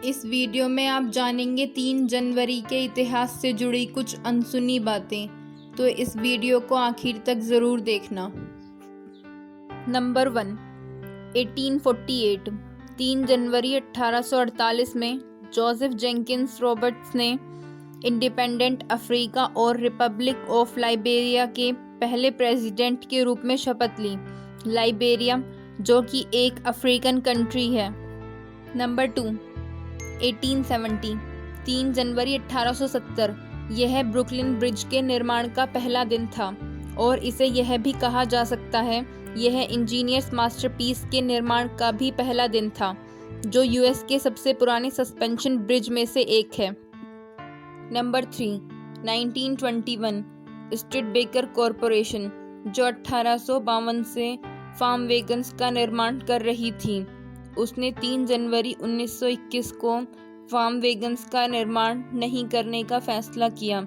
इस वीडियो में आप जानेंगे 3 जनवरी के इतिहास से जुड़ी कुछ अनसुनी बातें, तो इस वीडियो को आखिर तक ज़रूर देखना। नंबर 1, 1848। 3 जनवरी 1848 में जोसेफ जेंकिंस रॉबर्ट्स ने इंडिपेंडेंट अफ्रीका और रिपब्लिक ऑफ लाइबेरिया के पहले प्रेसिडेंट के रूप में शपथ ली। लाइबेरिया, जो कि एक अफ्रीकन कंट्री है। नंबर 2, 1870। 3 जनवरी 1870 यह ब्रुकलिन ब्रिज के निर्माण का पहला दिन था और इसे यह भी कहा जा सकता है यह इंजीनियर्स मास्टरपीस के निर्माण का भी पहला दिन था, जो यूएस के सबसे पुराने सस्पेंशन ब्रिज में से एक है। नंबर 3, 1921। स्टुडबेकर कॉरपोरेशन, जो 1852 से फार्म वैगन्स का निर्माण कर रही थी, उसने 3 जनवरी 1921 को फार्म वैगन्स का निर्माण नहीं करने का फैसला किया।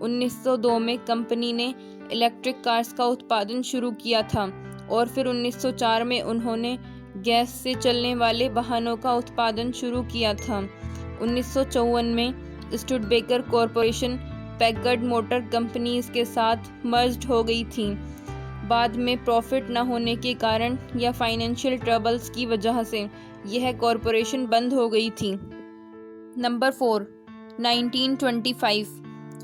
1902 में कंपनी ने इलेक्ट्रिक कार्स का उत्पादन शुरू किया था और फिर 1904 में उन्होंने गैस से चलने वाले वाहनों का उत्पादन शुरू किया था। 1954 में स्टुडबेकर कॉरपोरेशन पैकर्ड मोटर कंपनीज के साथ मर्ज्ड हो गई थी। बाद में प्रॉफिट न होने के कारण या फाइनेंशियल ट्रबल्स की वजह से यह कॉरपोरेशन बंद हो गई थी। नंबर 4, 1925।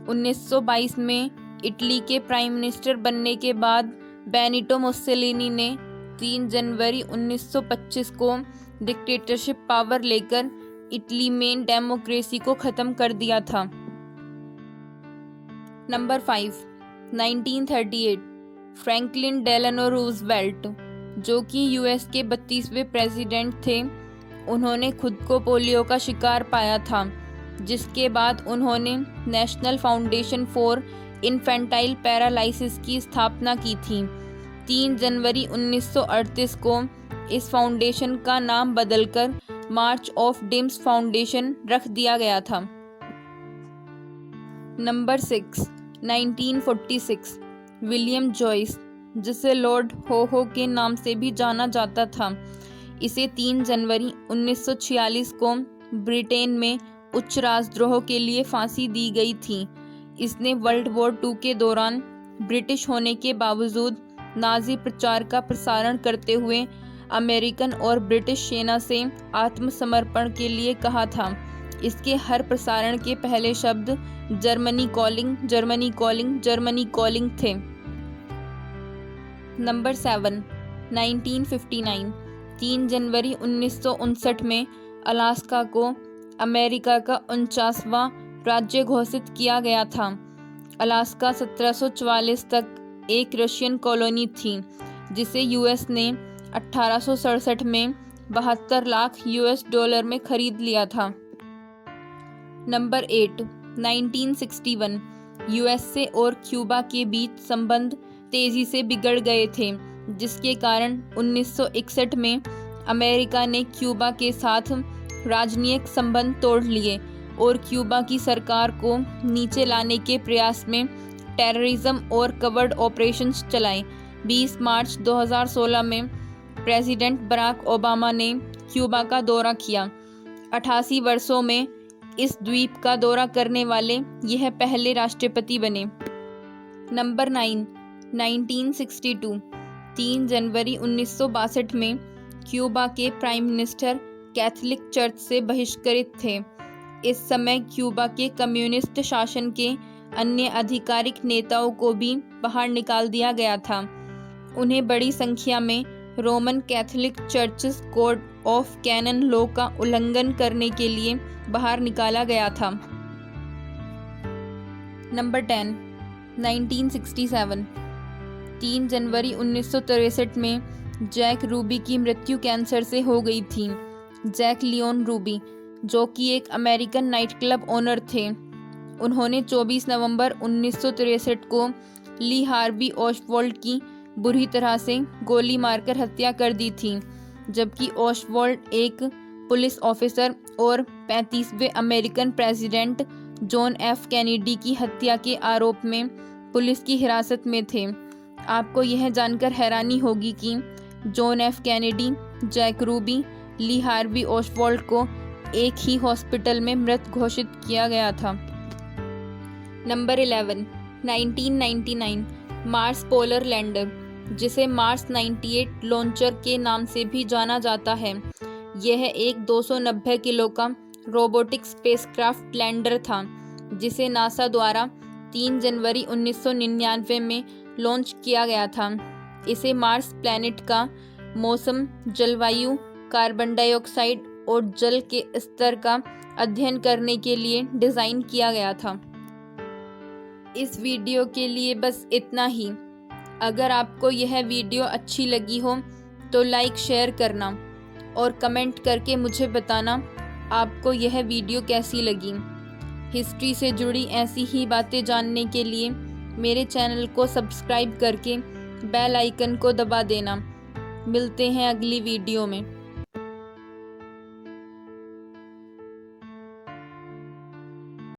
1922 में इटली के प्राइम मिनिस्टर बनने के बाद बेनिटो मुस्सोलिनी ने 3 जनवरी 1925 को डिक्टेटरशिप पावर लेकर इटली में डेमोक्रेसी को ख़त्म कर दिया था। नंबर 5, 1938। फ्रैंकलिन डेलानो रूजवेल्ट, जो कि यूएस के 32वें प्रेसिडेंट थे, उन्होंने खुद को पोलियो का शिकार पाया था, जिसके बाद उन्होंने national foundation for infantile paralysis की स्थापना की थी। 3 जनवरी 1938 को इस फाउंडेशन का नाम बदलकर मार्च ऑफ डिम्स फाउंडेशन रख दिया गया था। नंबर 6, 1946। विलियम जॉइस, जिसे लॉर्ड होहो के नाम से भी जाना जाता था, इसे 3 जनवरी 1946 को ब्रिटेन में उच्च राजद्रोह के लिए फांसी दी गई थी। इसने वर्ल्ड वॉर 2 के दौरान ब्रिटिश होने के बावजूद नाजी प्रचार का प्रसारण करते हुए अमेरिकन और ब्रिटिश सेना से आत्मसमर्पण के लिए कहा था। इसके हर प्रसारण के पहले शब्द Germany calling, Germany calling, Germany calling थे। नंबर 7, 1959। 3 जनवरी 1959 में अलास्का को अमेरिका का 49वां राज्य घोषित किया गया था। अलास्का 1744 तक एक रशियन कॉलोनी थी, जिसे यूएस ने 1867 में 72 लाख यूएस डॉलर में खरीद लिया था। नंबर 8, 1961। यूएसए और क्यूबा के बीच संबंध तेजी से बिगड़ गए थे, जिसके कारण 1961 में अमेरिका ने क्यूबा के साथ राजनयिक संबंध तोड़ लिए और क्यूबा की सरकार को नीचे लाने के प्रयास में टेररिज्म और कवर्ड ऑपरेशंस चलाए। 20 मार्च 2016 में प्रेसिडेंट बराक ओबामा ने क्यूबा का दौरा किया। 88 वर्षों में इस द्वीप का दौरा करने वाले यह पहले राष्ट्रपति बने। नंबर 9, 1962। 3 जनवरी 1962 में क्यूबा के प्राइम मिनिस्टर कैथोलिक चर्च से बहिष्कृत थे। इस समय क्यूबा के कम्युनिस्ट शासन के अन्य आधिकारिक नेताओं को भी बाहर निकाल दिया गया था। उन्हें बड़ी संख्या में Roman Catholic churches code of canon law का उल्लंघन करने के लिए बाहर निकाला गया था। नंबर 10, 1967। 3 जनवरी 1963 में जैक रूबी की मृत्यु कैंसर से हो गई थी। जैक लियोन रूबी, जो कि एक अमेरिकन नाइट क्लब ओनर थे, उन्होंने 24 नवंबर 1963 को ली हार्वी ओसवाल्ड की बुरी तरह से गोली मारकर हत्या कर दी थी, जबकि ओसवाल्ड एक पुलिस ऑफिसर और 35वें American president John F Kennedy की हत्या के आरोप में पुलिस की हिरासत में थे। आपको यह जानकर हैरानी होगी कि John F Kennedy, Jack Ruby, Lee Harvey Oswald को एक ही हॉस्पिटल में मृत घोषित किया गया था। नंबर 11, 1999 मार्स पोलर लैंडर, जिसे मार्स 98 लॉन्चर के नाम से भी जाना जाता है। यह एक 290 किलो का रोबोटिक स्पेसक्राफ्ट लैंडर था, जिसे नासा द्वारा 3 जनवरी 1999 में लॉन्च किया गया था। इसे मार्स प्लैनेट का मौसम, जलवायु, कार्बन डाइऑक्साइड और जल के स्तर का अध्ययन करने के लिए डिज़ाइन किया गया था। इस वीडियो के लिए बस इतना ही। अगर आपको यह वीडियो अच्छी लगी हो तो लाइक शेयर करना और कमेंट करके मुझे बताना आपको यह वीडियो कैसी लगी। हिस्ट्री से जुड़ी ऐसी ही बातें जानने के लिए मेरे चैनल को सब्सक्राइब करके बेल आइकन को दबा देना। मिलते हैं अगली वीडियो में।